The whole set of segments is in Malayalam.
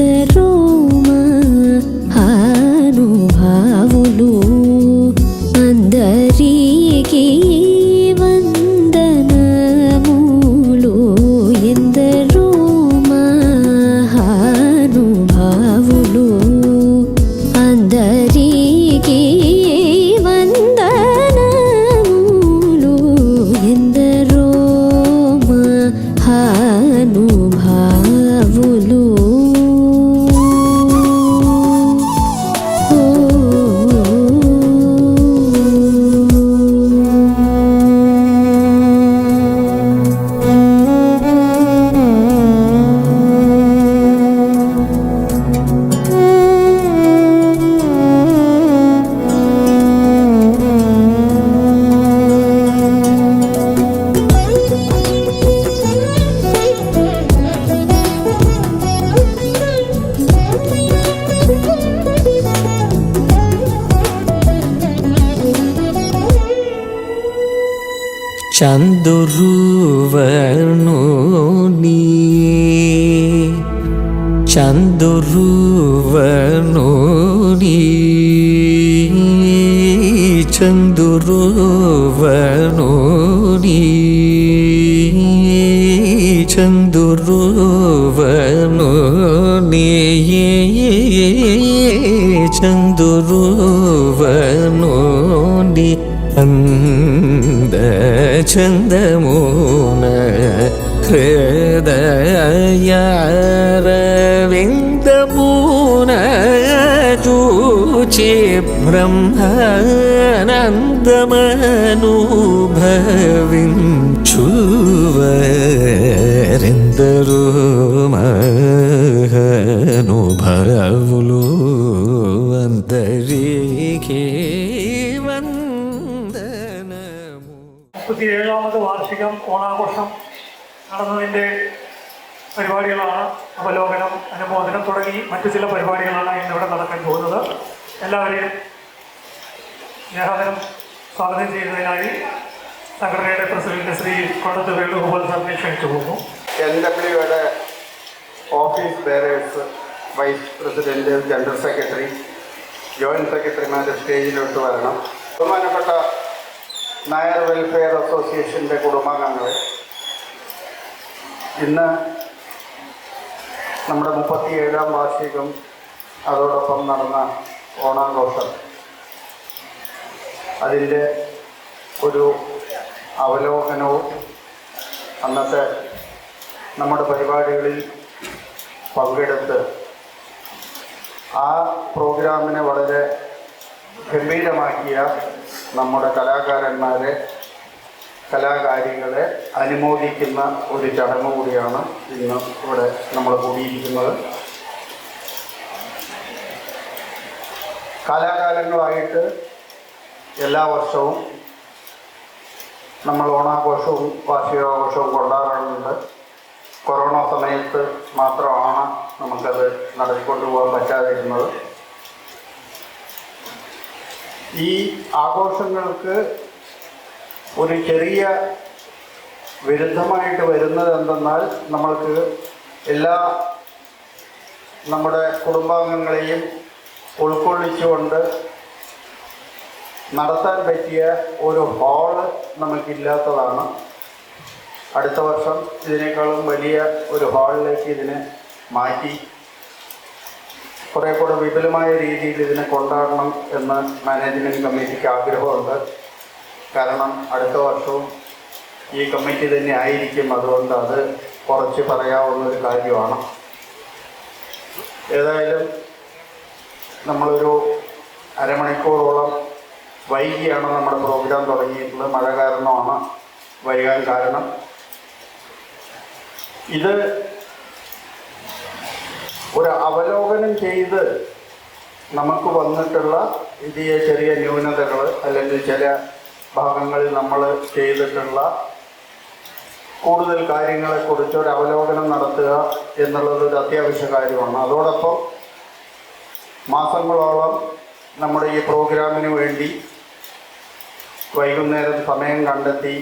ఎందరో మహానుభావులు అందరికీ వందనములు. ఎందరో మహానుభావులు అందరికీ వందనములు. ఎందరో మహానుభావులు. ചന്ദുരുവനോനി ചന്ദുരുവനോനി ചന്ദുരുവനോനി ചന്ദുരുവനോനി ചന്ദുരുവനോനി ചന്ദമൂന ഹൃദയാരവിന്ദമൂന ചൂചി ബ്രഹ്മാനന്ദമനുഭവിంచుവరెందరో మహానుభావులు అందరికీ വന്ദനമു. 37ാമത് വാർഷികം ഓണാഘോഷം നടന്നതിൻ്റെ പരിപാടികളാണ്. അവലോകനം, അനുമോദനം തുടങ്ങി മറ്റു ചില പരിപാടികളാണ് ഇന്നിവിടെ നടക്കാൻ പോകുന്നത്. എല്ലാവരെയും സ്നേഹാദരം സ്വാഗതം ചെയ്യുന്നതിനായി സംഘടനയുടെ പ്രസിഡന്റ് ശ്രീ കൊണ്ടത്ത് വേണുഗോപാൽ സാറിനെ ക്ഷണിച്ചു പോകുന്നു. NWയുടെ office bearers, vice president, general secretary, joint സെക്രട്ടറിമാർ സ്റ്റേജിലോട്ട് വരണം. ബഹുമാനപ്പെട്ട നായർ വെൽഫെയർ അസോസിയേഷൻ്റെ കുടുംബാംഗങ്ങളെ, ഇന്ന് നമ്മുടെ 37ാം വാർഷികം, അതോടൊപ്പം നടന്ന ഓണാഘോഷം, അതിൻ്റെ ഒരു അവലോകനവും അന്നത്തെ നമ്മുടെ പരിപാടികളിൽ പങ്കെടുത്ത് ആ പ്രോഗ്രാമിനെ വളരെ ഗംഭീരമാക്കിയ നമ്മുടെ കലാകാരന്മാരെ, കലാകാരികളെ അനുമോദിക്കുന്ന ഒരു ചടങ്ങ് കൂടിയാണ് ഇന്ന് ഇവിടെ നമ്മൾ കൂടിയിരിക്കുന്നത്. കാലാകാലങ്ങളായിട്ട് എല്ലാ വർഷവും നമ്മൾ ഓണാഘോഷവും വാർഷികാഘോഷവും കൊണ്ടാടാറുണ്ട്. കൊറോണ സമയത്ത് മാത്രമാണ് നമുക്കത് നടത്തിക്കൊണ്ടുപോകാൻ പറ്റാതിരുന്നത്. ഈ ആഘോഷങ്ങൾക്ക് ഒരു ചെറിയ വിരുദ്ധമായിട്ട് വരുന്നത് എന്തെന്നാൽ, നമ്മൾക്ക് എല്ലാ നമ്മുടെ കുടുംബാംഗങ്ങളെയും ഉൾക്കൊള്ളിച്ചുകൊണ്ട് നടത്താൻ പറ്റിയ ഒരു ഹാള് നമുക്കില്ലാത്തതാണ്. അടുത്ത വർഷം ഇതിനേക്കാളും വലിയ ഒരു ഹാളിലേക്ക് ഇതിനെ മാറ്റി കുറേ കൂടെ വിപുലമായ രീതിയിൽ ഇതിനെ കൊണ്ടാടണം എന്ന് മാനേജ്മെൻറ്റ് കമ്മിറ്റിക്ക് ആഗ്രഹമുണ്ട്. കാരണം അടുത്ത വർഷവും ഈ കമ്മിറ്റി തന്നെ ആയിരിക്കും. അതുകൊണ്ട് അത് കുറച്ച് പറയാവുന്നൊരു കാര്യമാണ്. ഏതായാലും നമ്മളൊരു അരമണിക്കൂറോളം വൈകിയാണ് നമ്മുടെ പ്രോഗ്രാം തുടങ്ങിയിട്ടുള്ളത്. മഴ കാരണമാണ് വൈകാൻ കാരണം. ഇത് ഒരു അവലോകനം ചെയ്ത് നമുക്ക് വന്നിട്ടുള്ള ഇതിയ ചെറിയ ന്യൂനതകൾ, അല്ലെങ്കിൽ ചില ഭാഗങ്ങളിൽ നമ്മൾ ചെയ്തിട്ടുള്ള കൂടുതൽ കാര്യങ്ങളെക്കുറിച്ച് ഒരു അവലോകനം നടത്തുക എന്നുള്ളത് ഒരു അത്യാവശ്യ കാര്യമാണ്. അതോടൊപ്പം മാസങ്ങളോളം നമ്മുടെ ഈ പ്രോഗ്രാമിന് വേണ്ടി വൈകുന്നേരം സമയം കണ്ടെത്തി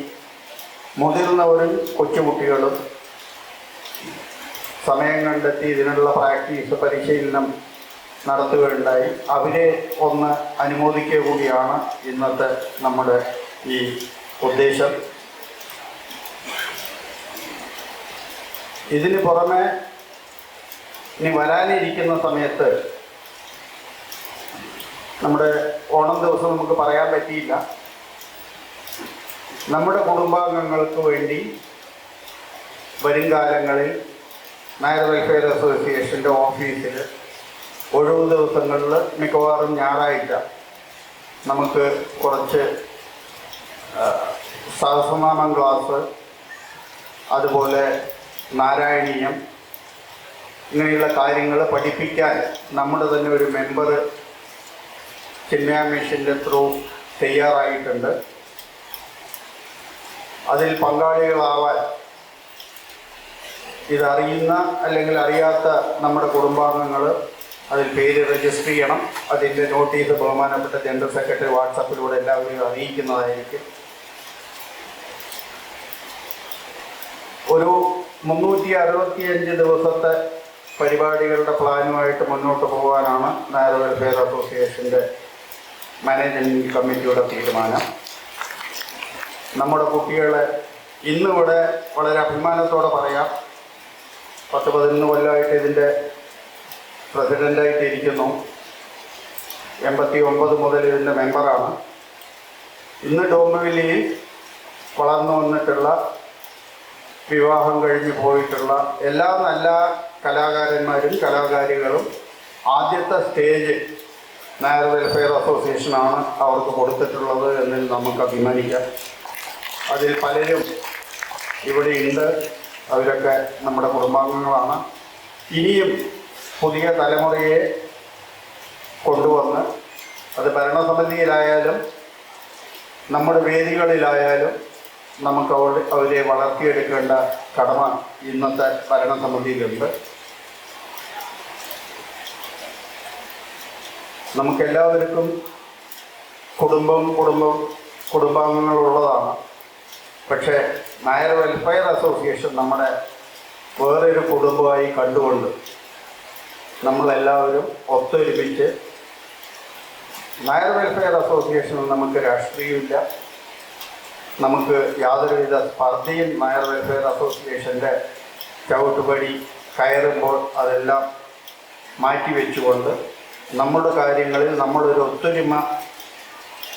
മുതിർന്നവരും കൊച്ചുകുട്ടികളും സമയം കണ്ടെത്തി ഇതിനുള്ള പ്രാക്ടീസ് പരിശീലനം നടത്തുകയുണ്ടായി. അവരെ ഒന്ന് അനുമോദിക്കുക കൂടിയാണ് ഇന്നത്തെ നമ്മുടെ ഈ ഉദ്ദേശം. ഇതിന് പുറമെ ഇനി വരാനിരിക്കുന്ന സമയത്ത് നമ്മുടെ ഓണം ദിവസം നമുക്ക് പറയാൻ പറ്റിയില്ല. നമ്മുടെ കുടുംബാംഗങ്ങൾക്ക് വേണ്ടി വരും കാലങ്ങളിൽ നായർ വെൽഫെയർ അസോസിയേഷൻ്റെ ഓഫീസിൽ ഒഴിവു ദിവസങ്ങളിൽ മിക്കവാറും ഞായറാഴ്ച നമുക്ക് കുറച്ച് സഹസ്രനാമം ക്ലാസ്, അതുപോലെ നാരായണീയം, ഇങ്ങനെയുള്ള കാര്യങ്ങൾ പഠിപ്പിക്കാൻ നമ്മുടെ തന്നെ ഒരു മെമ്പർ ചിന്മയ മിഷൻ്റെ ത്രൂ തയ്യാറായിട്ടുണ്ട്. അതിൽ പങ്കാളികളാവാൻ ഇതറിയുന്ന അല്ലെങ്കിൽ അറിയാത്ത നമ്മുടെ കുടുംബാംഗങ്ങൾ അതിൽ പേര് രജിസ്റ്റർ ചെയ്യണം. അതിൻ്റെ നോട്ടീസ് ബഹുമാനപ്പെട്ട ജനറൽ സെക്രട്ടറി വാട്സാപ്പിലൂടെ എല്ലാവരെയും അറിയിക്കുന്നതായിരിക്കും. ഒരു 365 ദിവസത്തെ പരിപാടികളുടെ പ്ലാനുമായിട്ട് മുന്നോട്ട് പോകാനാണ് നായർ വെൽഫെയർ അസോസിയേഷൻ്റെ മാനേജ്മെൻറ്റ് കമ്മിറ്റിയുടെ തീരുമാനം. നമ്മുടെ കുട്ടികളെ ഇന്നിവിടെ വളരെ അഭിമാനത്തോടെ പറയാം, 10-11 കൊല്ലമായിട്ട് ഇതിൻ്റെ പ്രസിഡൻ്റായിട്ട് ഇരിക്കുന്നു. 89 മുതൽ ഇതിൻ്റെ മെമ്പറാണ്. ഇന്ന് ഡോംബിവില്ലിയിൽ വളർന്നു വന്നിട്ടുള്ള, വിവാഹം കഴിഞ്ഞ് പോയിട്ടുള്ള എല്ലാ നല്ല കലാകാരന്മാരും കലാകാരികളും ആദ്യത്തെ സ്റ്റേജ് നായർ വെൽഫെയർ അസോസിയേഷനാണ് അവർക്ക് കൊടുത്തിട്ടുള്ളത് എന്നതിൽ നമുക്ക് അഭിമാനിക്കാം. അതിൽ പലരും ഇവിടെയുണ്ട്. അവരൊക്കെ നമ്മുടെ കുടുംബാംഗങ്ങളാണ്. ഇനിയും പുതിയ തലമുറയെ കൊണ്ടുവന്ന് അത് ഭരണസമിതിയിലായാലും നമ്മുടെ വേദികളിലായാലും നമുക്ക് അവരെ വളർത്തിയെടുക്കേണ്ട കടമ ഇന്നത്തെ ഭരണസമിതിയിലുണ്ട്. നമുക്കെല്ലാവർക്കും കുടുംബാംഗങ്ങളുള്ളതാണ്. പക്ഷേ നായർ വെൽഫെയർ അസോസിയേഷൻ നമ്മുടെ വേറൊരു കുടുംബമായി കണ്ടുകൊണ്ട് നമ്മളെല്ലാവരും ഒത്തൊരുമിച്ച്, നായർ വെൽഫെയർ അസോസിയേഷനിൽ നമുക്ക് രാഷ്ട്രീയമില്ല, നമുക്ക് യാതൊരുവിധ സ്പർദ്ധയും നായർ വെൽഫെയർ അസോസിയേഷൻ്റെ ചവിട്ടുപടി കയറുമ്പോൾ അതെല്ലാം മാറ്റിവെച്ചുകൊണ്ട് നമ്മുടെ കാര്യങ്ങളിൽ നമ്മളൊരു ഒത്തൊരുമ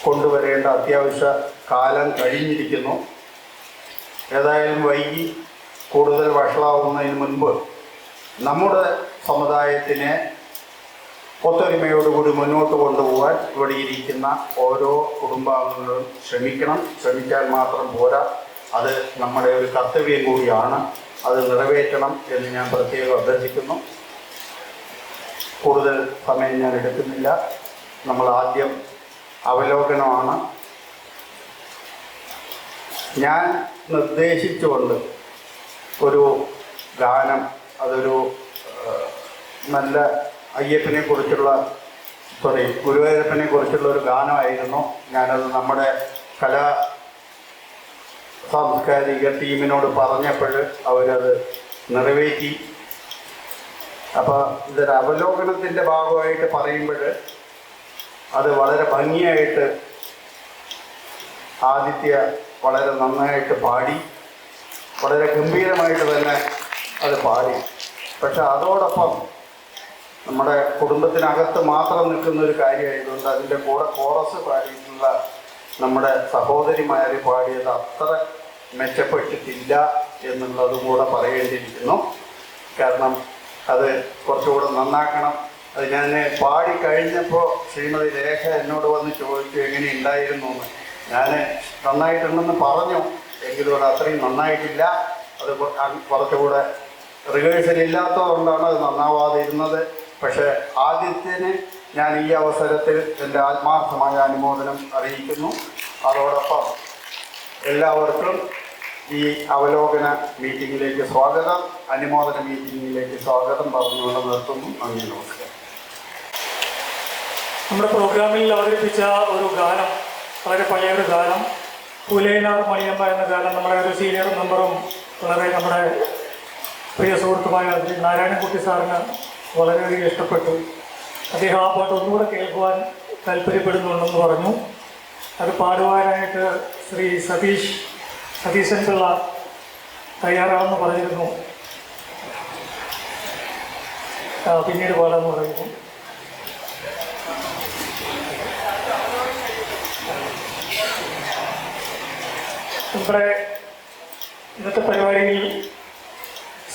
കൊണ്ടുവരേണ്ട അത്യാവശ്യ കാലം കഴിഞ്ഞിരിക്കുന്നു. ഏതായാലും വൈകി കൂടുതൽ വഷളാവുന്നതിന് മുൻപ് നമ്മുടെ സമുദായത്തിനെ ഒത്തൊരുമയോടുകൂടി മുന്നോട്ട് കൊണ്ടുപോകാൻ ഇവിടെ ഇരിക്കുന്ന ഓരോ കുടുംബാംഗങ്ങളും ശ്രമിച്ചാൽ മാത്രം പോരാ, അത് നമ്മുടെ ഒരു കർത്തവ്യം കൂടിയാണ്. അത് നിറവേറ്റണം എന്ന് ഞാൻ പ്രത്യേകം അഭ്യർത്ഥിക്കുന്നു. കൂടുതൽ സമയം ഞാൻ എടുക്കുന്നില്ല. നമ്മൾ ആദ്യം അവലോകനമാണ്. ഞാൻ നിർദ്ദേശിച്ചുകൊണ്ട് ഒരു ഗാനം, അതൊരു നല്ല ഗുരുവായൂരപ്പനെ കുറിച്ചുള്ള ഒരു ഗാനമായിരുന്നു. ഞാനത് നമ്മുടെ കലാ സാംസ്കാരിക ടീമിനോട് പറഞ്ഞപ്പോൾ അവരത് നിറവേറ്റി. അപ്പോൾ ഇതൊരു അവലോകനത്തിൻ്റെ ഭാഗമായിട്ട് പറയുമ്പോൾ അത് വളരെ ഭംഗിയായിട്ട് ആദിത്യ വളരെ നന്നായിട്ട് പാടി, വളരെ ഗംഭീരമായിട്ട് തന്നെ അത് പാടി. പക്ഷെ അതോടൊപ്പം നമ്മുടെ കുടുംബത്തിനകത്ത് മാത്രം നിൽക്കുന്ന ഒരു കാര്യമായതുകൊണ്ട് അതിൻ്റെ കൂടെ കോറസ് പാടിയിട്ടുള്ള നമ്മുടെ സഹോദരിമാർ പാടിയത് അത്ര മെച്ചപ്പെട്ടിട്ടില്ല എന്നുള്ളതും കൂടെ പറയേണ്ടിയിരിക്കുന്നു. കാരണം അത് കുറച്ചുകൂടെ നന്നാക്കണം. അത് ഞാൻ പാടിക്കഴിഞ്ഞപ്പോൾ ശ്രീമതി രേഖ എന്നോട് വന്ന് ചോദിച്ചു എങ്ങനെ ഉണ്ടായിരുന്നു എന്ന്. ഞാൻ നന്നായിട്ടുണ്ടെന്ന് പറഞ്ഞു, എങ്കിലും അത് അത്രയും നന്നായിട്ടില്ല. അത് കുറച്ചുകൂടെ റിഹേഴ്സൽ ഇല്ലാത്തതുകൊണ്ടാണ് അത് നന്നാവാതിരുന്നത്. പക്ഷേ ആദ്യത്തിന് ഞാൻ ഈ അവസരത്തിൽ എൻ്റെ ആത്മാർത്ഥമായ അനുമോദനം അറിയിക്കുന്നു. അതോടൊപ്പം എല്ലാവർക്കും ഈ അവലോകന മീറ്റിങ്ങിലേക്ക് സ്വാഗതം, അനുമോദന മീറ്റിങ്ങിലേക്ക് സ്വാഗതം പറഞ്ഞുകൊണ്ട് നിർത്തുന്നു. നന്ദി, നമസ്കാരം. നമ്മുടെ പ്രോഗ്രാമിൽ അവതരിപ്പിച്ച ഒരു ഗാനം, വളരെ പഴയൊരു ഗാനം, പുലയിലാർ മണിയമ്മ എന്ന ഗാനം നമ്മുടെ ഒരു സീനിയർ മെമ്പറും വളരെ നമ്മുടെ പ്രിയ സുഹൃത്തുമായ ശ്രീ നാരായണൻകുട്ടി സാറിന് വളരെയധികം ഇഷ്ടപ്പെട്ടു. അദ്ദേഹം ആ പാട്ട് ഒന്നുകൂടെ കേൾക്കുവാൻ താല്പര്യപ്പെടുന്നുണ്ടെന്ന് പറഞ്ഞു. അത് പാടുവാനായിട്ട് ശ്രീ സതീശൻ പിള്ള തയ്യാറാണെന്ന് പറഞ്ഞിരുന്നു. പിന്നീട് പാടാമെന്ന് പറയുന്നു. നമ്മുടെ ഇന്നത്തെ പരിപാടിയിൽ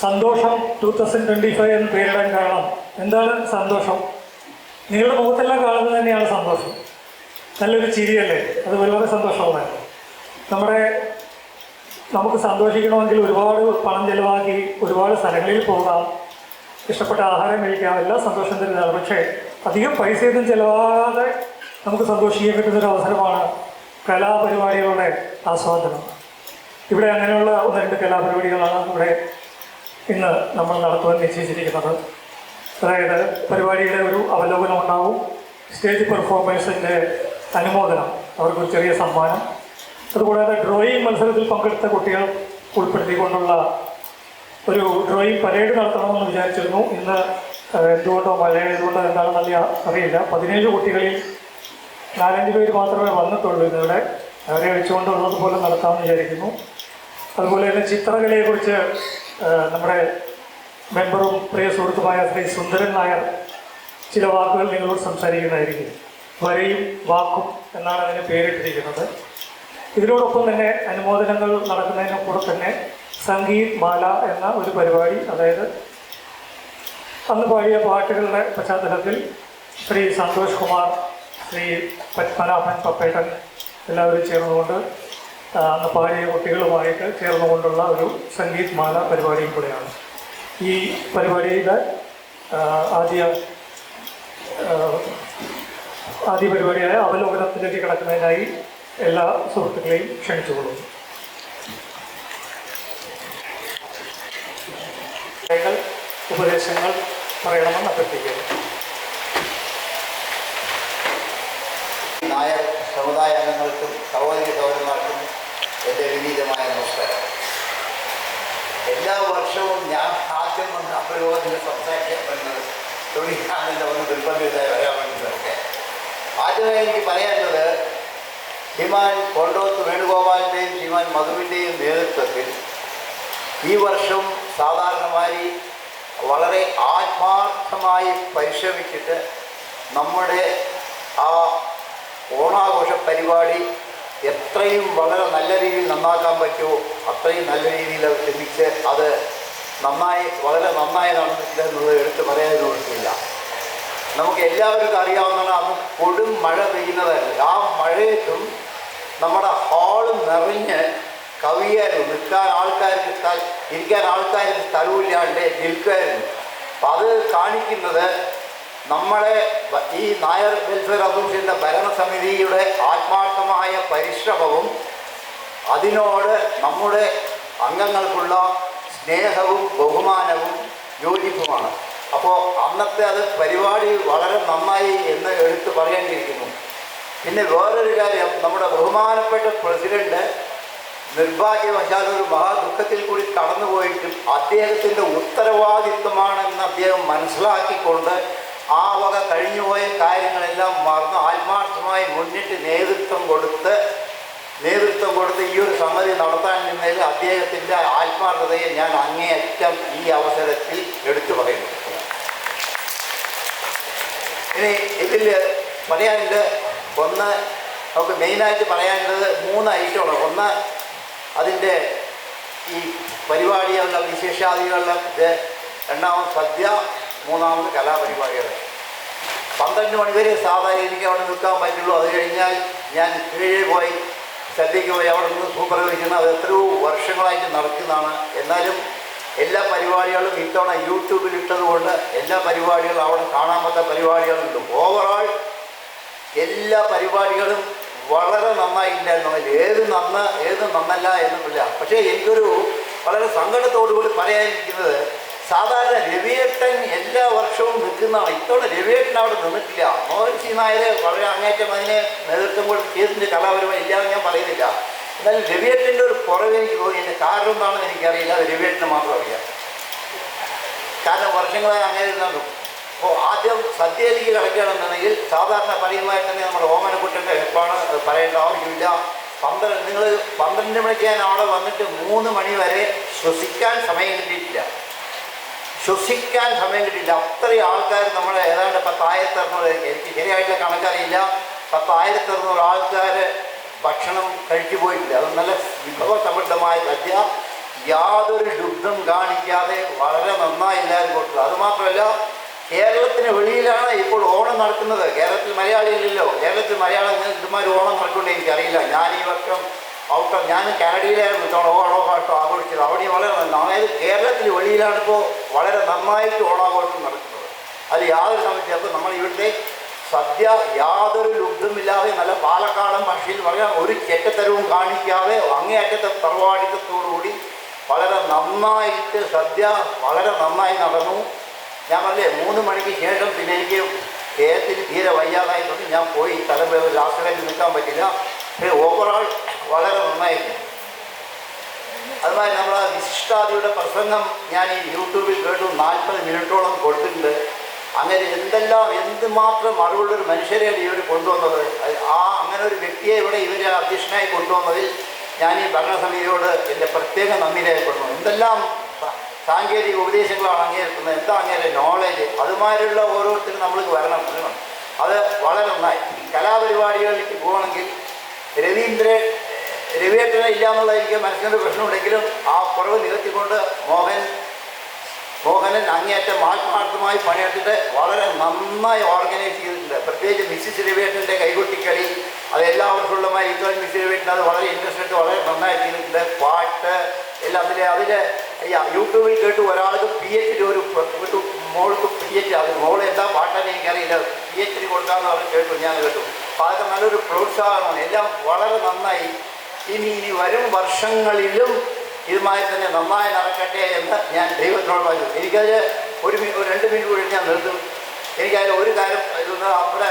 സന്തോഷം 2025 എന്ന് പേരിടാൻ കാരണം എന്താണ്? സന്തോഷം. നിങ്ങളുടെ മുഖത്തെല്ലാം കാണുന്നത് തന്നെയാണ് സന്തോഷം. നല്ലൊരു ചിരിയല്ലേ? അത് വളരെ സന്തോഷമാണ്. നമുക്ക് സന്തോഷിക്കണമെങ്കിൽ ഒരുപാട് പണം ചെലവാക്കി ഒരുപാട് സ്ഥലങ്ങളിൽ പോകാം, ഇഷ്ടപ്പെട്ട ആഹാരം കഴിക്കാം, എല്ലാം സന്തോഷം തരുന്നതാണ്. പക്ഷേ അധികം പൈസയൊന്നും ചിലവാകാതെ നമുക്ക് സന്തോഷിക്കാൻ കിട്ടുന്നൊരു അവസരമാണ് കലാപരിപാടികളുടെ ആസ്വാദനം. ഇവിടെ അങ്ങനെയുള്ള 1-2 കലാപരിപാടികളാണ് ഇവിടെ ഇന്ന് നമ്മൾ നടത്തുവാൻ നിശ്ചയിച്ചിരിക്കുന്നത്. അതായത് പരിപാടിയുടെ ഒരു അവലോകനം ഉണ്ടാവും, സ്റ്റേജ് പെർഫോമൻസിൻ്റെ അനുമോദനം, അവർക്കൊരു ചെറിയ സമ്മാനം, അതുകൂടാതെ ഡ്രോയിങ് മത്സരത്തിൽ പങ്കെടുത്ത കുട്ടികൾ ഉൾപ്പെടുത്തിക്കൊണ്ടുള്ള ഒരു ഡ്രോയിങ് പരേഡ് നടത്തണമെന്ന് വിചാരിച്ചിരുന്നു. ഇന്ന് എന്തുകൊണ്ടോ മഴയായതുകൊണ്ടോ എന്താണെന്നല്ല അറിയില്ല. 17 കുട്ടികളിൽ 4-5 പേര് മാത്രമേ വന്നിട്ടുള്ളൂ ഇന്നിവിടെ. അവരെ വെച്ചുകൊണ്ടുള്ളതുപോലെ നടത്താമെന്ന് വിചാരിക്കുന്നു. അതുപോലെ തന്നെ ചിത്രകലയെക്കുറിച്ച് നമ്മുടെ മെമ്പറും പ്രിയ സുഹൃത്തുമായ ശ്രീ സുന്ദരൻ നായർ ചില വാക്കുകൾ നിങ്ങളോട് സംസാരിക്കുന്നതായിരിക്കും. വരയും വാക്കും എന്നാണ് അതിന് പേരിട്ടിരിക്കുന്നത്. ഇതിനോടൊപ്പം തന്നെ അനുമോദനങ്ങൾ നടക്കുന്നതിന് കൂടെ തന്നെ സംഗീത് മാല എന്ന ഒരു പരിപാടി, അതായത് അന്ന് പാടിയ പാട്ടുകളുടെ പശ്ചാത്തലത്തിൽ ശ്രീ സന്തോഷ് കുമാർ, ശ്രീ പത്മനാഭൻ പപ്പേട്ടൻ എല്ലാവരും ചേർന്നുകൊണ്ട് അന്ന് പാടിയ കുട്ടികളുമായിട്ട് ചേർന്നുകൊണ്ടുള്ള ഒരു സംഗീത് മാല പരിപാടിയും കൂടെയാണ്. ഈ പരിപാടിയുടെ ആദ്യ പരിപാടിയായ അവലോകനത്തിലേക്ക് കടക്കുന്നതിനായി എല്ലാ സുഹൃത്തുക്കളെയും ക്ഷണിച്ചുകൊള്ളുന്നു. ഉപദേശങ്ങൾ പറയണമെന്ന് അഭ്യർത്ഥിക്കുന്നു. നായർ സമുദായ അംഗങ്ങൾക്കും സഹോദരി സഹോദരന്മാർക്കും എൻ്റെ വിനീതമായ നമസ്കാരം. എല്ലാ വർഷവും ഞാൻ ആദ്യം വന്ന് അപരോധത്തിൽ സംസാരിക്കപ്പെടുന്നത് തൊഴിലാളിൻ്റെ ഒന്ന് നിർബന്ധിതമായി വരാൻ വേണ്ടിയിട്ടൊക്കെ. ആദ്യമായി എനിക്ക് പറയാനുള്ളത്, ശ്രീമാൻ കൊണ്ടോത്ത് വേണുഗോപാലിൻ്റെയും ശ്രീമാൻ മധുവിൻ്റെയും നേതൃത്വത്തിൽ ഈ വർഷം സാധാരണമായി വളരെ ആത്മാർത്ഥമായി പരിശ്രമിച്ചിട്ട് നമ്മുടെ ആ ഓണാഘോഷ പരിപാടി എത്രയും വളരെ നല്ല രീതിയിൽ നന്നാക്കാൻ പറ്റുമോ അത്രയും നല്ല രീതിയിൽ അത് ശ്രമിച്ച് അത് വളരെ നന്നായി നടന്നിട്ടില്ല എന്നുള്ളത് എടുത്ത് പറയാനൊന്നുമില്ല. നമുക്ക് എല്ലാവർക്കും അറിയാവുന്നതാണ്, അന്ന് കൊടും മഴ പെയ്യുന്നതല്ല. ആ മഴയത്തും നമ്മുടെ ഹാള് നിറഞ്ഞ് കവിയായിരുന്നു. ഇരിക്കാൻ ആൾക്കാർക്ക് സ്ഥലമില്ലാണ്ട് നിൽക്കുമായിരുന്നു. അപ്പം അത് കാണിക്കുന്നത് നമ്മളെ ഈ നായർ വെൽഫെയർ അസോസിയേഷൻ്റെ ഭരണസമിതിയുടെ ആത്മാർത്ഥമായ പരിശ്രമവും അതിനോട് നമ്മുടെ അംഗങ്ങൾക്കുള്ള സ്നേഹവും ബഹുമാനവും യോജിപ്പുമാണ്. അപ്പോൾ അന്നത്തെ അത് പരിപാടി വളരെ നന്നായി എന്ന് എടുത്തു പറയേണ്ടിയിരിക്കുന്നു. പിന്നെ വേറൊരു കാര്യം, നമ്മുടെ ബഹുമാനപ്പെട്ട പ്രസിഡന്റ് നിർഭാഗ്യവശാൽ ഒരു മഹാദുഃഖത്തിൽ കൂടി കടന്നുപോയിട്ടും അദ്ദേഹത്തിൻ്റെ ഉത്തരവാദിത്വമാണെന്ന് അദ്ദേഹം മനസ്സിലാക്കിക്കൊണ്ട് ആ വക കഴിഞ്ഞുപോയ കാര്യങ്ങളെല്ലാം മറന്ന് ആത്മാർത്ഥമായി മുന്നിട്ട് നേതൃത്വം കൊടുത്ത് ഈ ഒരു സമിതി നടത്താൻ നിന്നതിൽ അദ്ദേഹത്തിൻ്റെ ആത്മാർത്ഥതയെ ഞാൻ അങ്ങേയറ്റം ഈ അവസരത്തിൽ എടുത്തു പറയുന്നു. ഇനി ഇതിൽ പറയാനുള്ളത്, ഒന്ന് നമുക്ക് മെയിനായിട്ട് പറയാനുള്ളത് 3 ഐറ്റമാണ്. ഒന്ന് അതിൻ്റെ ഈ പരിപാടികളുടെ വിശേഷാദികളുടെ ഇത്, രണ്ടാമത് സദ്യ, മൂന്നാമത് കലാപരിപാടികൾ. 12 മണി വരെ സാധാരണ എനിക്ക് അവിടെ നിൽക്കാൻ പറ്റുള്ളൂ. അത് കഴിഞ്ഞാൽ ഞാൻ കീഴേ പോയി സദ്യയ്ക്ക് പോയി അവിടെ നിന്ന് സൂപ്പർവൈസ്. അത് എത്രയോ വർഷങ്ങളായിട്ട് നടക്കുന്നതാണ്. എന്നാലും എല്ലാ പരിപാടികളും ഇത്തവണ യൂട്യൂബിൽ ഇട്ടതുകൊണ്ട് എല്ലാ പരിപാടികളും അവിടെ കാണാൻ പറ്റാത്ത പരിപാടികളുണ്ട്. ഓവറോൾ എല്ലാ പരിപാടികളും വളരെ നന്നായിട്ടുണ്ടായിരുന്നു. ഏത് നന്നല്ല എന്നുമില്ല. പക്ഷേ എനിക്കൊരു വളരെ സങ്കടത്തോടുകൂടി പറയാനിരിക്കുന്നത്, സാധാരണ രവിയേട്ടൻ എല്ലാ വർഷവും നിൽക്കുന്നതാണ്. ഇത്തവണ രവിയേട്ടൻ അവിടെ നിന്നിട്ടില്ല. മോഹൻ സി നായർ വളരെ അങ്ങേറ്റം അതിനെ നേതൃത്വം കൊടുത്ത് ചെയ്തിൻ്റെ കലാപരമായി ഇല്ലാന്ന് ഞാൻ പറയുന്നില്ല. എന്നാലും രവിയേട്ടൻ്റെ ഒരു കുറവ് എനിക്ക് തോന്നി. എൻ്റെ കാരണം എന്താണെന്ന് എനിക്കറിയില്ല, അത് രവിയേട്ടന് മാത്രം അറിയാം. കാരണം വർഷങ്ങളായി അങ്ങനെ ഇരുന്നു. അപ്പോൾ ആദ്യം സദ്യയിലേക്ക് കിടക്കുകയാണെന്നുണ്ടെങ്കിൽ സാധാരണ പതിവുമായി തന്നെ നമ്മുടെ ഓമനക്കുട്ടൻ്റെ ഹെൽപ്പാണ്, അത് പറയേണ്ട ആവശ്യമില്ല. നിങ്ങൾ 12 മണിക്ക് ഞാൻ അവിടെ വന്നിട്ട് 3 മണി വരെ ശ്വസിക്കാൻ സമയം കിട്ടിയിട്ടില്ല. അത്രയും ആൾക്കാർ നമ്മുടെ ഏതാണ്ട് 10,600, എനിക്ക് ശരിയായിട്ടുള്ള കണക്കറിയില്ല, 10,600 ആൾക്കാർ ഭക്ഷണം കഴിച്ചു പോയിട്ടില്ല. അത് നല്ല വിഭവസമൃദ്ധമായ സദ്യ, യാതൊരു ദുഗ്ധം കാണിക്കാതെ വളരെ നന്നായി എല്ലാവരും കൊടുത്തത്. അതുമാത്രമല്ല, കേരളത്തിന് വെളിയിലാണ് ഇപ്പോൾ ഓണം നടക്കുന്നത്. കേരളത്തിൽ മലയാളിയില്ലല്ലോ. കേരളത്തിൽ മലയാളം ഇതുമാർ ഓണം നടക്കുന്നുണ്ട് എനിക്കറിയില്ല. ഞാൻ ഈ വർഷം ഞാൻ കാനഡയിലായിരുന്നു ഓണാഘോഷം ആഘോഷിച്ചത്. അവിടെ വളരെ അതായത് കേരളത്തിൽ വെളിയിലാണിപ്പോൾ വളരെ നന്നായിട്ട് ഓണാഘോഷം നടക്കുന്നത്. അത് യാതൊരു സമയത്ത്. അപ്പോൾ നമ്മൾ ഇവിടുത്തെ സദ്യ യാതൊരു ലുബ്ധമില്ലാതെ നല്ല പാലക്കാടൻ ഭാഷയിൽ പറയാം, ഒരു ചെറ്റത്തരവും കാണിക്കാതെ അങ്ങേയറ്റത്തെ തറവാടിത്തത്തോടുകൂടി വളരെ നന്നായിട്ട് സദ്യ വളരെ നന്നായി നടന്നു. ഞാൻ പറഞ്ഞേ 3 മണിക്ക് ശേഷം പിന്നെ എനിക്ക് കേരളത്തിൽ തീരെ വയ്യാതായിട്ടുണ്ട്. ഞാൻ പോയി സ്ഥലം ലാസ്റ്റ് വരെ നിൽക്കാൻ പറ്റില്ല. പക്ഷേ ഓവറോൾ വളരെ നന്നായിരുന്നു. അതുമാതിരി നമ്മളെ വിശിഷ്ടാദിയുടെ പ്രസംഗം ഞാൻ ഈ യൂട്യൂബിൽ കേട്ടു. 40 മിനിറ്റോളം കൊടുത്തിട്ടുണ്ട്. അങ്ങനെ എന്തുമാത്രം അറിവുള്ളൊരു മനുഷ്യരെയാണ് ഇവർ കൊണ്ടുവന്നത്. അങ്ങനെ ഒരു വ്യക്തിയെ ഇവിടെ ഇവർ അധ്യക്ഷനായി കൊണ്ടുവന്നതിൽ ഞാൻ ഈ ഭരണസമിതിയോട് എൻ്റെ പ്രത്യേക നന്ദി രേഖപ്പെടുന്നു. എന്തെല്ലാം സാങ്കേതിക ഉപദേശങ്ങളാണ് അങ്ങേൽക്കുന്നത്, എന്താ അങ്ങേരെ നോളേജ്, അതുമാതിരിയുള്ള ഓരോരുത്തരും നമ്മൾക്ക് വരണം. അത് വളരെ നന്നായി. കലാപരിപാടികളിലേക്ക് പോകണമെങ്കിൽ രവിയേട്ടനെ ഇല്ല എന്നുള്ള എനിക്ക് മനസ്സിൻ്റെ പ്രശ്നമുണ്ടെങ്കിലും ആ കുറവ് നികത്തിക്കൊണ്ട് മോഹനൻ അങ്ങേയറ്റം ആത്മാർത്ഥമായി പണിയെടുത്തിട്ട് വളരെ നന്നായി ഓർഗനൈസ് ചെയ്തിട്ടുണ്ട്. പ്രത്യേകിച്ച് മിസ്സിസ് രവിയേട്ടൻ്റെ കൈകൊട്ടിക്കളി അത് എല്ലാവർക്കുള്ളമായി ഇത്രയും മിസ്സിസ് രവിയേട്ടൻ അത് വളരെ ഇൻട്രസ്റ്റ് എടുത്ത് വളരെ നന്നായി ചെയ്തിട്ടുണ്ട്. പാട്ട് എല്ലാം അതിലെ യൂട്യൂബിൽ കേട്ടു. ഒരാൾക്ക് PhD ഒരു മോൾക്ക് PhD, അത് മോൾ എന്താ പാട്ടാന്ന് എനിക്കറിയില്ല, PhD കൊടുക്കാമെന്ന് അവർ കേട്ടു, ഞാൻ കേട്ടു. അപ്പോൾ അതൊക്കെ നല്ലൊരു പ്രോത്സാഹനമാണ്. എല്ലാം വളരെ നന്നായി. ഇനി വരും വർഷങ്ങളിലും ഇതുമായി തന്നെ നന്നായി നടക്കട്ടെ എന്ന് ഞാൻ ദൈവത്തിനോട് പറഞ്ഞു. എനിക്കതിൽ 2 മിനിറ്റ് കൂടി ഞാൻ നിർത്തും. എനിക്കതിൽ ഒരു കാര്യം ഇതൊന്ന് അവിടെ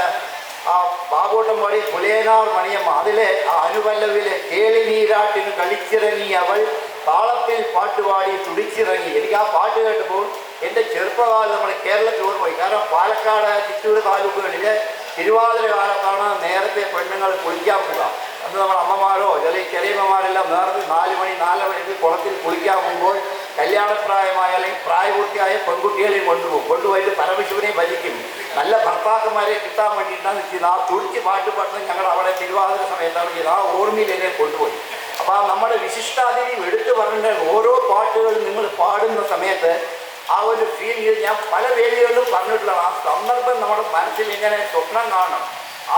ആ ബാബോട്ടം പാടി പുലേനാർ മണിയമ്മ, അതിലെ ആ അനുപല്ലവിലെ കേളി നീരാട്ടിന് കളിച്ചിറങ്ങി അവൾ താളത്തിൽ പാട്ടുപാടി തുടിച്ചിറങ്ങി. എനിക്ക് ആ പാട്ട് കേട്ടപ്പോൾ എൻ്റെ ചെറുപ്പകാലം നമ്മുടെ കേരളത്തിൽ ഓർമ്മ. കാരണം പാലക്കാട്, ചിറ്റൂർ താലൂക്കുകളിലെ തിരുവാതിര കാലത്താണ് നേരത്തെ പെണ്ണുങ്ങൾ കുളിക്കാൻ പോകുക. അന്ന് നമ്മുടെ അമ്മമാരോ ചെറിയമ്മമാരെല്ലാം നേരത്തെ 4 മണി 4 മണിക്ക് കുളത്തിൽ കുളിക്കാൻ പോകുമ്പോൾ കല്യാണപ്രായമായ അല്ലെങ്കിൽ പ്രായപൂർത്തിയായ പെൺകുട്ടികളെയും കൊണ്ടുപോയിട്ട് പരമശിവനെ ഭജിക്കും. നല്ല ഭർത്താക്കന്മാരെ കിട്ടാൻ വേണ്ടിയിട്ടാണ് ചെയ്യുന്നത്. ആ തുടിച്ച് പാട്ട് പാടുന്നത് ഞങ്ങൾ അവിടെ തിരുവാതിര സമയത്താണ് ചെയ്യുന്നത്. ആ ഓർമ്മയിൽ എന്നെ കൊണ്ടുപോയി. അപ്പോൾ നമ്മുടെ വിശിഷ്ടാതിഥി എടുത്തു പറഞ്ഞ ഓരോ പാട്ടുകളും നിങ്ങൾ പാടുന്ന സമയത്ത് ആ ഒരു ഫീൽ ഞാൻ പല വേദികളിലും പറഞ്ഞിട്ടുള്ളതാണ്. ആ സന്ദർഭം നമ്മുടെ മനസ്സിൽ ഇങ്ങനെ സ്വപ്നം കാണണം.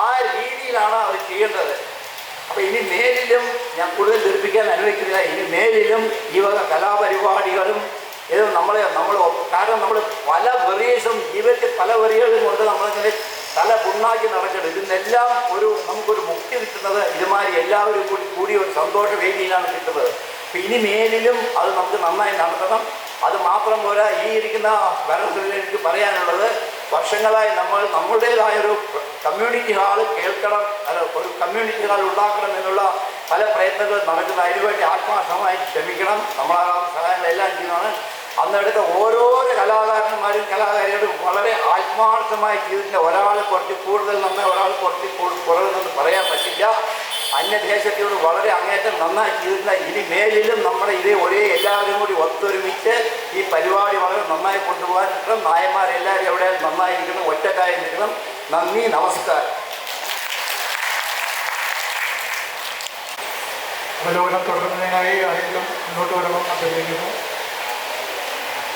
ആ രീതിയിലാണ് അത് ചെയ്യേണ്ടത്. അപ്പോൾ ഇനി മേലിലും ഞാൻ കൂടുതൽ ധരിപ്പിക്കാൻ അനുവദിക്കുന്നില്ല. ഇനി മേലിലും ഈ വക കലാപരിപാടികളും ഇത് കാരണം നമ്മൾ പല വെറിയേഴ്സും ജീവിതത്തിൽ പല വെറികളും കൊണ്ട് നമ്മളിങ്ങനെ തല പുണ്ണാക്കി നടക്കണം. ഇതിനെല്ലാം നമുക്കൊരു മുക്തി കിട്ടുന്നത് ഇതുമാതിരി എല്ലാവരും കൂടി ഒരു സന്തോഷ വേദിയിലാണ് കിട്ടുന്നത്. അപ്പം ഇനി മേലിലും അത് നമുക്ക് നന്നായി നടത്തണം. അത് മാത്രം പോരാ, ഈ ഇരിക്കുന്ന ഭരണത്തിൽ എനിക്ക് പറയാനുള്ളത്, വർഷങ്ങളായി നമ്മുടേതായൊരു കമ്മ്യൂണിറ്റി ഹാൾ കേൾക്കണം, ഒരു കമ്മ്യൂണിറ്റി ഹാൾ ഉണ്ടാക്കണം എന്നുള്ള പല പ്രയത്നങ്ങളും നടക്കുന്നത്. അതിനുവേണ്ടി ആത്മാർത്ഥമായി ശ്രമിക്കണം. നമ്മളാകാവുന്ന സഹായങ്ങളെല്ലാം ചെയ്യുന്നതാണ്. അന്നെടുത്ത ഓരോരോ കലാകാരന്മാരും കലാകാരികളും വളരെ ആത്മാർത്ഥമായി ചെയ്തിട്ടുണ്ട്. ഒരാൾ കുറച്ച് കൂടുതൽ നന്നായി, ഒരാൾ കുറച്ച് കുറവെന്നൊന്നും പറയാൻ പറ്റില്ല. അന്യദേശത്തോട് വളരെ അങ്ങേറ്റം നന്നായി ചെയ്തിട്ടുണ്ട്. ഇനി മേലിലും നമ്മുടെ എല്ലാവരും കൂടി ഒത്തൊരുമിച്ച് ഈ പരിപാടി വളരെ നന്നായി കൊണ്ടുപോകാൻ നായന്മാരെല്ലാവരും എവിടെയാലും നന്നായിരിക്കണം, ഒറ്റക്കായി നിൽക്കണം. നന്ദി, നമസ്കാരം. അവലോകനം തുടരുന്നതിനായി ആരെങ്കിലും മുന്നോട്ട് വരണം അഭ്യർത്ഥിക്കുന്നു.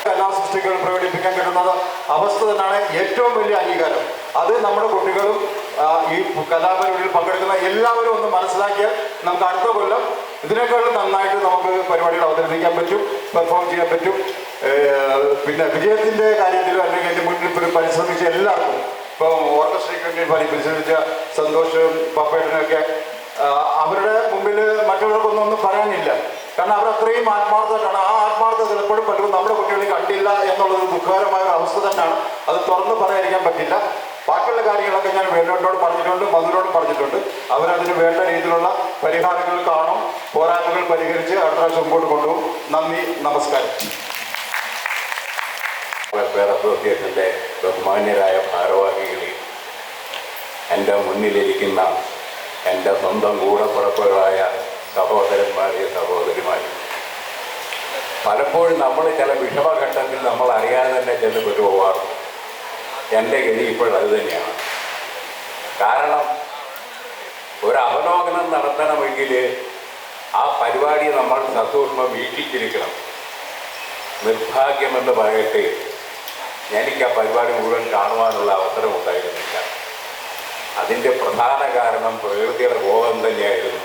കലാസൃഷ്ടികൾ പ്രകടിപ്പിക്കാൻ കിട്ടുന്നത് അവസ്ഥ തന്നെയാണ് ഏറ്റവും വലിയ അംഗീകാരം. അത് നമ്മുടെ കുട്ടികളും ഈ കലാപരിപാടിയിൽ പങ്കെടുക്കുന്ന എല്ലാവരും ഒന്ന് മനസ്സിലാക്കിയാൽ നമുക്ക് അടുത്ത കൊല്ലം ഇതിനേക്കാളും നന്നായിട്ട് നമുക്ക് പരിപാടികൾ അവതരിപ്പിക്കാൻ പറ്റും, പെർഫോം ചെയ്യാൻ പറ്റും. പിന്നെ വിജയത്തിൻ്റെ കാര്യത്തിലും അല്ലെങ്കിൽ എൻ്റെ മുന്നിൽ പരിശ്രമിച്ച എല്ലാവർക്കും, ഇപ്പോൾ ഓർക്കസ്ട്രയ്ക്ക് വേണ്ടി പരിശ്രമിച്ച സന്തോഷവും പപ്പേട്ടനൊക്കെ അവരുടെ മുമ്പിൽ മറ്റുള്ളവർക്കൊന്നും പറയാനില്ല. കാരണം അവരത്രയും ആത്മാർത്ഥമായിട്ടാണ്. ആ ആത്മാർത്ഥത ചിലപ്പോഴും പലരും നമ്മുടെ കുട്ടികളിൽ കണ്ടില്ല എന്നുള്ളത് ദുഃഖകരമായ ഒരു അവസ്ഥ തന്നെയാണ്. അത് തുറന്ന് പറയാതിരിക്കാൻ പറ്റില്ല. ബാക്കിയുള്ള കാര്യങ്ങളൊക്കെ ഞാൻ വേണ്ടോട് പറഞ്ഞിട്ടുണ്ട്, മധുരോട് പറഞ്ഞിട്ടുണ്ട്. അവരതിന് വേണ്ട രീതിയിലുള്ള പരിഹാരങ്ങൾ കാണും, പോരായ്മകൾ പരിഹരിച്ച് അടുത്ത പ്രാവശ്യം മുമ്പോട്ട് കൊണ്ടുപോകും. നന്ദി, നമസ്കാരം. വെൽഫെയർ അസോസിയേഷൻ്റെ ബഹുമാന്യരായ ഭാരവാഹികളെ, എൻ്റെ മുന്നിലിരിക്കുന്ന എൻ്റെ സ്വന്തം കൂടപ്പുറപ്പുകളായ സഹോദരന്മാരെ, സഹോദരിമാരെ, പലപ്പോഴും നമ്മൾ ചില വിഷമഘട്ടത്തിൽ നമ്മൾ അറിയാതെ തന്നെ ചെന്ന് പോകാറുണ്ട്. എൻ്റെ ഗതി ഇപ്പോഴത് തന്നെയാണ്. കാരണം ഒരു അവലോകനം നടത്തണമെങ്കിൽ ആ പരിപാടി നമ്മൾ സസൂക്ഷ്മം വീക്ഷിച്ചിരിക്കണം. നിർഭാഗ്യമെന്ന് പറയട്ടെ, എനിക്ക് ആ പരിപാടി മുഴുവൻ കാണുവാനുള്ള അവസരം ഉണ്ടായിരുന്നില്ല. അതിൻ്റെ പ്രധാന കാരണം പ്രകൃതിയുടെ കോപം തന്നെയായിരുന്നു.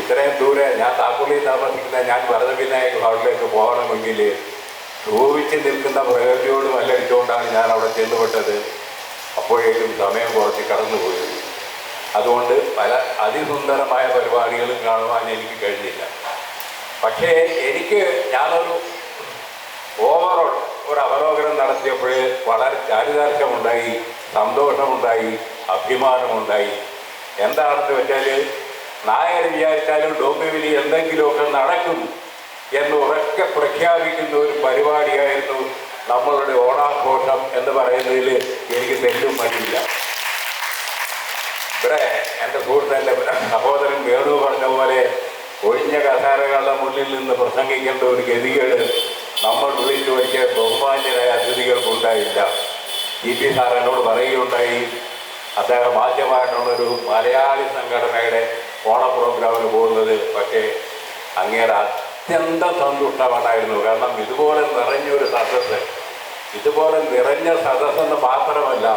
ഇത്രയും ദൂരെ ഞാൻ താക്കോലിൽ താമസിക്കുന്ന ഞാൻ വരദവിനായക ഹാളിലേക്ക് പോകണമെങ്കിൽ ക്ഷോഭിച്ച് നിൽക്കുന്ന പ്രകൃതിയോട് മല്ലടിച്ചുകൊണ്ടാണ് ഞാൻ അവിടെ ചെന്നുപെട്ടത്. അപ്പോഴേക്കും സമയം കുറച്ച് കടന്നുപോയിരുന്നു. അതുകൊണ്ട് പല അതിസുന്ദരമായ പരിപാടികളും കാണുവാൻ എനിക്ക് കഴിഞ്ഞില്ല. പക്ഷേ ഞാനൊരു ഓവറോൾ ഒരു അവലോകനം നടത്തിയപ്പോൾ വളരെ ചാരിതാർത്ഥ്യമുണ്ടായി, സന്തോഷമുണ്ടായി, അഭിമാനമുണ്ടായി. എന്താണെന്ന് വെച്ചാൽ, നായർ വിചാരിച്ചാലും ഡോംബിവിലി എന്തെങ്കിലുമൊക്കെ നടക്കും എന്ന് ഉറക്കെ പ്രഖ്യാപിക്കുന്ന ഒരു പരിപാടിയായിരുന്നു നമ്മളുടെ ഓണാഘോഷം എന്ന് പറയുന്നതിൽ എനിക്ക് തെല്ലും മടിയില്ല. ഇവിടെ എൻ്റെ സുഹൃത്തിൻ്റെ സഹോദരൻ വേണു പറഞ്ഞ പോലെ ഒഴിഞ്ഞ കസാരകളുടെ മുന്നിൽ നിന്ന് പ്രസംഗിക്കേണ്ട ഒരു ഗതികേട് നമ്മൾ വിളിച്ചു വയ്ച്ച ബഹുമാന്യരായ അതിഥികൾക്കുണ്ടായില്ല. പി സാർ എന്നോട് പറയുകയുണ്ടായി, അദ്ദേഹം ആദ്യമായിട്ടുള്ളൊരു മലയാളി സംഘടനയുടെ ഓണ പ്രോഗ്രാമിന് പോകുന്നത്. പക്ഷേ അങ്ങേരെ അത്യന്തം സന്തുഷ്ടമായിരുന്നു. കാരണം ഇതുപോലെ നിറഞ്ഞൊരു സദസ്സ്, ഇതുപോലെ നിറഞ്ഞ സദസ്സെന്ന് മാത്രമല്ല,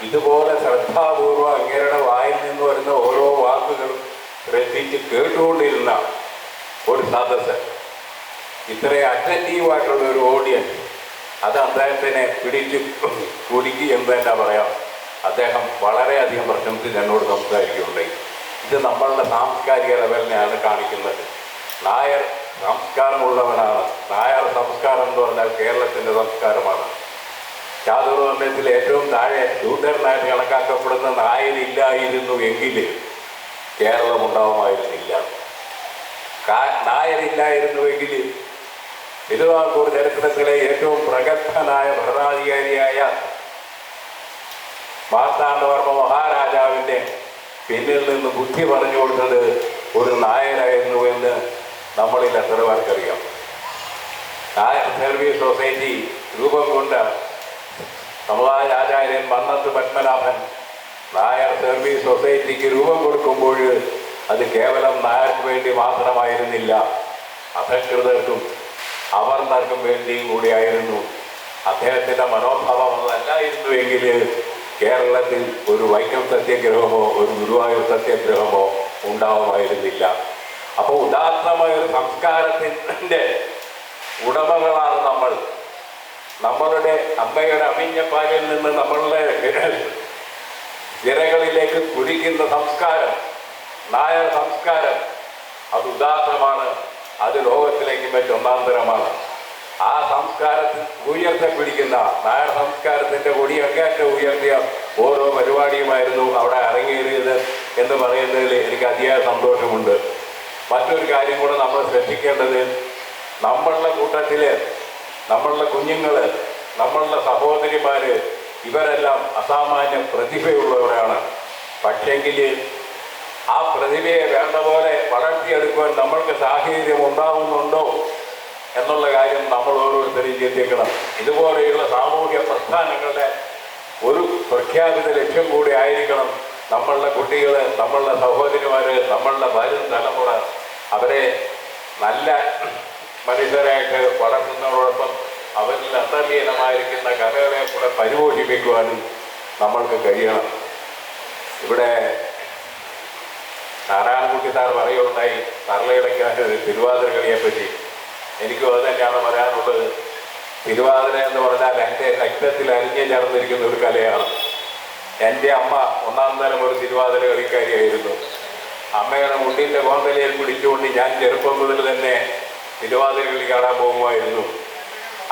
ഇതുപോലെ ശ്രദ്ധാപൂർവം അങ്ങേരുടെ വായിൽ നിന്ന് വരുന്ന ഓരോ വാക്കുകളും ശ്രദ്ധിച്ച് കേട്ടുകൊണ്ടിരുന്ന ഒരു സദസ്സ്, ഇത്രയും അറ്റൻറ്റീവായിട്ടുള്ള ഒരു ഓഡിയൻസ്, അത് അദ്ദേഹത്തിനെ പിടിച്ച് കുലുക്കി എന്ന് തന്നെ പറയാം. അദ്ദേഹം വളരെയധികം പ്രശംസിച്ച് എന്നോട് സംസാരിക്കുകയുണ്ടായി. ഇത് നമ്മളുടെ സാംസ്കാരിക ലെവലിനെയാണ് കാണിക്കുന്നത്. നായർ സംസ്കാരമുള്ളവനാണ്. നായർ സംസ്കാരം എന്ന് പറഞ്ഞാൽ കേരളത്തിൻ്റെ സംസ്കാരമാണ്. ചാതുർവർണ്ണയത്തിൽ ഏറ്റവും താഴെ ശൂദ്രനായിട്ട് കണക്കാക്കപ്പെടുന്ന നായരില്ലായിരുന്നു എങ്കിൽ കേരളം ഉണ്ടാവുമായിരുന്നില്ല. നായരില്ലായിരുന്നുവെങ്കിൽ തിരുവിതാംകൂർ ചരിത്രത്തിലെ ഏറ്റവും പ്രഗത്ഭനായ ഭരണാധികാരിയായ മാർത്താണ്ഡവർമ്മ മഹാരാജാവിൻ്റെ പിന്നിൽ നിന്ന് ബുദ്ധി പറഞ്ഞു കൊടുത്തത് ഒരു നായരായിരുന്നു എന്ന് നമ്മളിൽ എത്ര പേർക്കറിയാം. നായർ സർവീസ് സൊസൈറ്റി രൂപം കൊണ്ട സമുദായാചാര്യൻ മന്നത്ത് പത്മനാഭൻ നായർ സർവീസ് സൊസൈറ്റിക്ക് രൂപം കൊടുക്കുമ്പോൾ അത് കേവലം നായർക്ക് വേണ്ടി മാത്രമായിരുന്നില്ല, അധകൃതർക്കും അവർണർക്കും വേണ്ടിയും കൂടിയായിരുന്നു. അദ്ദേഹത്തിൻ്റെ മനോഭാവം അതല്ലായിരുന്നുവെങ്കിൽ കേരളത്തിൽ ഒരു വൈക്കം സത്യാഗ്രഹമോ ഒരു ഗുരുവായൂർ സത്യാഗ്രഹമോ ഉണ്ടാവുമായിരുന്നില്ല. അപ്പോൾ ഉദാത്തമായ ഒരു സംസ്കാരത്തിൻ്റെ ഉടമകളാണ് നമ്മൾ. നമ്മളുടെ അമ്മയുടെ അമിഞ്ഞപ്പാലിൽ നിന്ന് നമ്മളുടെ ജനങ്ങളിലേക്ക് കുടിക്കുന്ന സംസ്കാരം, നായർ സംസ്കാരം, അത് ഉദാത്തമാണ്. അത് ലോകത്തിലേക്ക് മറ്റൊന്നാന്തരമാണ്. ആ സംസ്കാരത്തിൽ ഉയർത്തിപ്പിടിക്കുന്ന നായർ സംസ്കാരത്തിൻ്റെ കൊടി അങ്ങേറ്റം ഉയർത്തിയ ഓരോ പരിപാടിയുമായിരുന്നു അവിടെ അരങ്ങേറിയത് എന്ന് പറയുന്നതിൽ എനിക്ക് അതിയായ സന്തോഷമുണ്ട്. മറ്റൊരു കാര്യം കൂടെ നമ്മൾ ശ്രദ്ധിക്കേണ്ടത്, നമ്മളുടെ കൂട്ടത്തിൽ നമ്മളുടെ കുഞ്ഞുങ്ങൾ, നമ്മളുടെ സഹോദരിമാർ, ഇവരെല്ലാം അസാമാന്യ പ്രതിഭയുള്ളവരാണ്. പക്ഷേങ്കിൽ ആ പ്രതിഭയെ വേണ്ട പോലെ വളർത്തിയെടുക്കുവാൻ നമ്മൾക്ക് സാഹചര്യം ഉണ്ടാവുന്നുണ്ടോ എന്നുള്ള കാര്യം നമ്മൾ ഓരോരുത്തരും ചിന്തിക്കണം. ഇതുപോലെയുള്ള സാമൂഹ്യ പ്രസ്ഥാനങ്ങളുടെ ഒരു പ്രഖ്യാപിത ലക്ഷ്യം കൂടി ആയിരിക്കണം നമ്മളുടെ കുട്ടികൾ, നമ്മളുടെ സഹോദരിമാർ, നമ്മളുടെ വരും തലമുറ അവരെ നല്ല മനുഷ്യരായിട്ട് വളർത്തുന്നതോടൊപ്പം അവരിൽ അന്തർലീനമായിരിക്കുന്ന കലകളെ കൂടെ പരിപോഷിപ്പിക്കുവാനും നമ്മൾക്ക് കഴിയണം. ഇവിടെ നാരായണൻകുട്ടി സാർ പറയുകയുണ്ടായി തറളയിടയ്ക്കാറ്റ് തിരുവാതിര കളിയെപ്പറ്റി. എനിക്കും അത് തന്നെയാണ് പറയാനുള്ളത്. തിരുവാതിര എന്ന് പറഞ്ഞാൽ എൻ്റെ രക്തത്തിൽ അരിഞ്ഞു ചേർന്നിരിക്കുന്ന ഒരു കലയാണ്. എൻ്റെ അമ്മ ഒന്നാം തരം ഒരു തിരുവാതിര കളിക്കാരിയായിരുന്നു. അമ്മയുടെ മുണ്ടിൻ്റെ കോന്തലയിൽ പിടിച്ചുകൊണ്ട് ഞാൻ ചെറുപ്പം മുതൽ തന്നെ തിരുവാതിര കളി കാണാൻ പോകുമായിരുന്നു.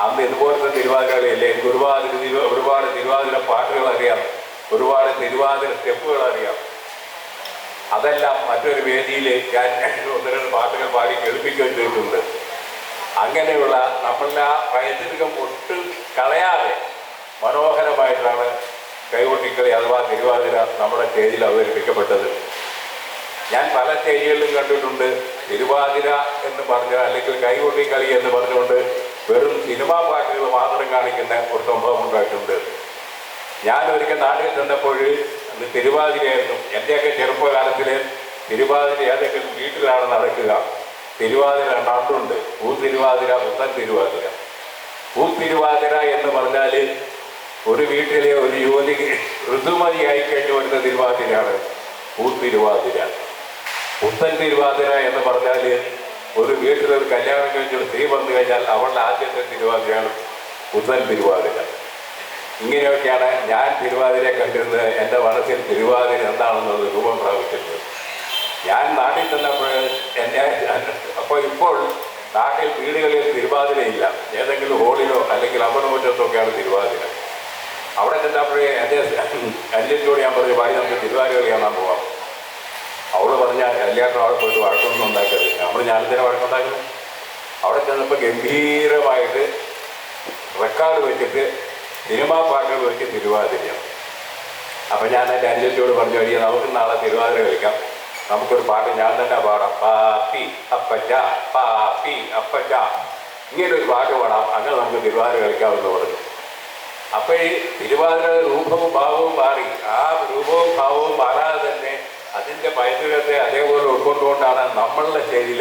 അന്ന് ഇതുപോലത്തെ തിരുവാതിര കളിയല്ലേ, എനിക്ക് ഒരുപാട് തിരുവാതിര പാട്ടുകൾ അറിയാം, ഒരുപാട് തിരുവാതിര സ്റ്റെപ്പുകൾ അറിയാം. അതെല്ലാം മറ്റൊരു വേദിയിൽ ഞാൻ ഒന്ന് രണ്ട് പാട്ടുകൾ പാടി കേൾപ്പിക്കുകയും ചെയ്തിട്ടുണ്ട്. അങ്ങനെയുള്ള നമ്മളുടെ ആ പൈതൃകം ഒട്ടും കളയാതെ മനോഹരമായിട്ടാണ് കൈകൊട്ടിക്കളി അഥവാ തിരുവാതിര നമ്മുടെ സ്റ്റേജിൽ അവതരിപ്പിക്കപ്പെട്ടത്. ഞാൻ പല സ്റ്റേജുകളിലും കണ്ടിട്ടുണ്ട് തിരുവാതിര എന്ന് പറഞ്ഞ അല്ലെങ്കിൽ കൈകൊട്ടിക്കളി എന്ന് പറഞ്ഞുകൊണ്ട് വെറും സിനിമാ പാട്ടുകൾ മാത്രം കാണിക്കുന്ന ഒരു സംഭവം ഉണ്ടായിട്ടുണ്ട്. ഞാൻ ഒരിക്കൽ നാട്ടിൽ ചെന്നപ്പോൾ അന്ന് തിരുവാതിരയായിരുന്നു. എൻ്റെയൊക്കെ ചെറുപ്പകാലത്തിൽ തിരുവാതിര ഏതെങ്കിലും വീട്ടിലാണ് നടക്കുക. തിരുവാതിര രണ്ടുണ്ട്, പൂത്തിരുവാതിര, പുത്തൻ തിരുവാതിര. പൂത്തിരുവാതിര എന്ന് പറഞ്ഞാൽ ഒരു വീട്ടിലെ ഒരു യുവതിക്ക് ഋതുമതിയായി കഴിഞ്ഞു വരുന്ന തിരുവാതിരയാണ് പൂത്തിരുവാതിര. പുത്തൻ തിരുവാതിര എന്ന് പറഞ്ഞാൽ ഒരു വീട്ടിലൊരു കല്യാണം കഴിഞ്ഞൊരു സ്ത്രീ വന്നു കഴിഞ്ഞാൽ അവളുടെ ആദ്യത്തെ തിരുവാതിരയാണ് പുത്തൻ തിരുവാതിര. ഇങ്ങനെയൊക്കെയാണ് ഞാൻ തിരുവാതിരയെ കണ്ടിരുന്നത്. എൻ്റെ മനസ്സിൽ തിരുവാതിര എന്താണെന്നത് രൂപം പ്രാപിച്ചിരുന്നത്. ഞാൻ നാട്ടിൽ ചെന്നപ്പോൾ ഇപ്പോൾ നാട്ടിൽ വീടുകളിൽ തിരുവാതിരയില്ല. ഏതെങ്കിലും ഹോളിലോ അല്ലെങ്കിൽ അമ്പലമുറ്റത്തോ ഒക്കെയാണ് തിരുവാതിര. അവിടെ ചെന്നപ്പോഴേ എൻ്റെ അന്യത്തോട് ഞാൻ പറഞ്ഞു, ഭാര്യ നമുക്ക് തിരുവാതിര കളി കാണാൻ പോവാം. അവള് പറഞ്ഞാൽ എല്ലാവരും അവിടെ പോയിട്ട് വഴക്കൊന്നും ഉണ്ടാക്കരുത്. നമ്മൾ ഞാനെന്തിനാ വഴക്കുണ്ടാക്കുന്നത്? അവിടെ ചെന്നപ്പോൾ ഗംഭീരമായിട്ട് റെക്കോർഡ് വെച്ചിട്ട് സിനിമാ പാട്ടുകൾ വെച്ച് തിരുവാതിരയാണ്. അപ്പം ഞാൻ എൻ്റെ അന്യത്തോട് പറഞ്ഞു, അടിയ നമുക്ക് നാളെ തിരുവാതിര കളിക്കാം, നമുക്കൊരു പാട്ട് ഞാൻ തന്നെ പാടാം, പാപ്പി അപ്പച്ച പാപ്പി അപ്പച്ച, ഇങ്ങനൊരു പാട്ട് പാടാം, അങ്ങനെ നമുക്ക് തിരുവാതിര കളിക്കാമെന്ന് പറഞ്ഞു. അപ്പോൾ ഈ തിരുവാതിര രൂപവും ഭാവവും മാറി. ആ രൂപവും ഭാവവും മാറാതെ തന്നെ അതിൻ്റെ പൈതൃകത്തെ അതേപോലെ ഉൾക്കൊണ്ടുകൊണ്ടാണ് നമ്മളുടെ സ്റ്റേജിൽ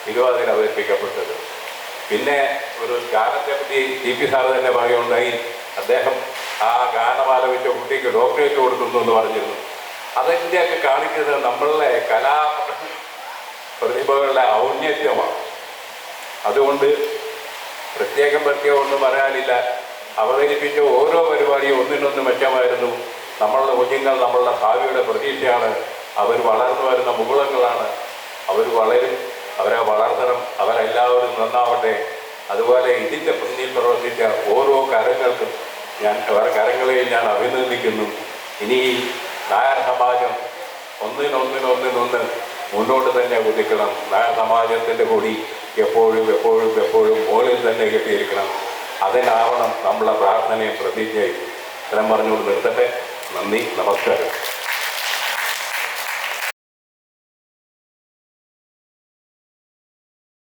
തിരുവാതിര അവതരിപ്പിക്കപ്പെട്ടത്. പിന്നെ ഒരു ഗാനത്തെപ്പറ്റി TP സാറ് തന്നെ പറയുകയുണ്ടായി. അദ്ദേഹം ആ ഗാനമാലപിച്ച കുട്ടിക്ക് ഡോക്ടറേറ്റ് കൊടുക്കുന്നു എന്ന് പറഞ്ഞിരുന്നു. അതിൻ്റെയൊക്കെ കാണിക്കുന്നത് നമ്മളുടെ കലാ പ്രതിഭകളുടെ ഔന്നത്യമാണ്. അതുകൊണ്ട് പ്രത്യേകം ഒന്നും പറയാനില്ല. അവതരിപ്പിച്ച ഓരോ പരിപാടിയും ഒന്നിനൊന്ന് മെച്ചമായിരുന്നു. നമ്മളുടെ കുഞ്ഞുങ്ങൾ നമ്മളുടെ ഭാവിയുടെ പ്രതീക്ഷയാണ്. അവർ വളർന്നു വരുന്ന മുകുളങ്ങളാണ്. അവർ വളരും, അവരെ വളർത്തണം, അവരെല്ലാവരും നന്നാവട്ടെ. അതുപോലെ ഇതിൻ്റെ പിന്നിൽ പ്രവർത്തിച്ച ഓരോ കരങ്ങൾക്കും കരങ്ങളെയും ഞാൻ അഭിനന്ദിക്കുന്നു. ഇനി നായർ സമാജം ഒന്നിനൊന്നിനൊന്നിനൊന്ന് മുന്നോട്ട് തന്നെ കുതിക്കണം. നായർ സമാജത്തിൻ്റെ കൊടി എപ്പോഴും എപ്പോഴും എപ്പോഴും മുകളിൽ തന്നെ കെട്ടിയിരിക്കണം. അതിനാവണം നമ്മളെ പ്രാർത്ഥനയും പ്രതിജ്ഞയും. ഇത്തരം പറഞ്ഞുകൊണ്ട് നിർത്തട്ടെ. നന്ദി, നമസ്കാരം.